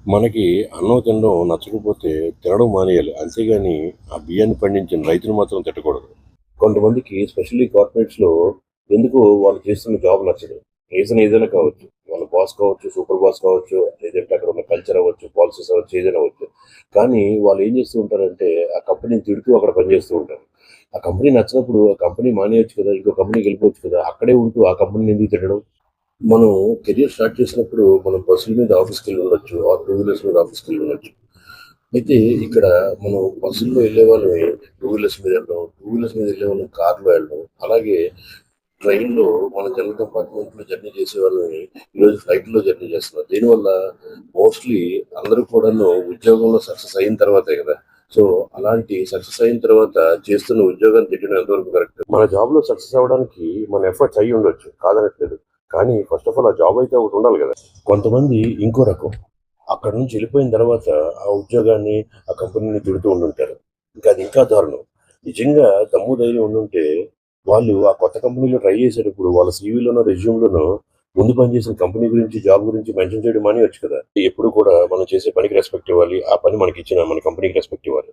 మనకి అన్నం తినడం నచ్చకపోతే తినడం మానేయాలి. అంతేగాని ఆ బియ్యాన్ని పండించిన రైతుని మాత్రం తిట్టకూడదు. కొంతమందికి ఎస్పెషల్లీ కార్పొరేట్స్‌లో ఎందుకో వాళ్ళు చేస్తున్న జాబ్ నచ్చదు. రీజన్ ఏదైనా కావచ్చు. వాళ్ళ బాస్ కావచ్చు, సూపర్ బాస్ కావచ్చు, లేదంటే అక్కడ ఉన్న కల్చర్ అవ్వచ్చు, పాలిసీస్ అవ్వచ్చు, ఏదైనా అవ్వచ్చు. కానీ వాళ్ళు ఏం చేస్తూ ఉంటారంటే ఆ కంపెనీని తిడుతూ అక్కడ పనిచేస్తూ ఉంటారు. ఆ కంపెనీ నచ్చనప్పుడు ఆ కంపెనీ మానేయొచ్చు కదా! ఇంకో కంపెనీకి వెళ్ళిపోవచ్చు కదా! అక్కడే ఉంటూ ఆ కంపెనీని ఎందుకు తిట్టడం? మనం కెరియర్ స్టార్ట్ చేసినప్పుడు మనం బస్సుల మీద ఆఫీస్‌కెళ్ళి ఉండొచ్చు. ఆర్ టూ వీలర్స్ మీద ఆఫీస్‌కెళ్ళి ఉండొచ్చు. అయితే ఇక్కడ మనం బస్సుల్లో వెళ్ళేవాళ్ళమి టూ వీలర్స్ మీద వెళ్ళడం, టూ వీలర్స్ మీద వెళ్ళేవాళ్ళం కార్‌లో వెళ్ళడం. అలాగే ట్రైన్‌లో మన జనరల్ కంపార్ట్మెంట్‌లో జర్నీ చేసేవాళ్ళమి ఈరోజు ఫ్లైట్‌లో జర్నీ చేస్తున్నారు. దీనివల్ల మోస్ట్‌లీ అందరూ కూడాను ఉద్యోగంలో సక్సెస్ అయిన తర్వాతే కదా! సో, అలాంటి సక్సెస్ అయిన తర్వాత చేస్తున్న ఉద్యోగాన్ని తిట్టడం ఎంతవరకు కరెక్ట్? మన జాబ్‌లో సక్సెస్ అవ్వడానికి మన ఎఫర్ట్స్ అయ్యి ఉండొచ్చు. కాదనట్లేదు. కానీ ఫస్ట్ ఆఫ్ ఆల్ ఆ జాబ్ అయితే ఒకటి ఉండాలి కదా! కొంతమంది ఇంకో రకం. అక్కడి నుంచి వెళ్ళిపోయిన తర్వాత ఆ ఉద్యోగాన్ని, ఆ కంపెనీని తిడుతూ ఉండుంటారు. ఇంకా అది ఇంకా దారుణం. నిజంగా దమ్ము ధైర్యం ఉండుంటే వాళ్ళు ఆ కొత్త కంపెనీలో ట్రై చేసేటప్పుడు వాళ్ళ సీవీలోనో, రెజ్యూమ్‌లోనో ముందు పనిచేసిన కంపెనీ గురించి, జాబ్ గురించి మెన్షన్ చేయడం మానేయొచ్చు కదా! ఎప్పుడు కూడా మనం చేసే పనికి రెస్పెక్ట్ ఇవ్వాలి. ఆ పని మనకిచ్చిన మన కంపెనీకి రెస్పెక్ట్ ఇవ్వాలి.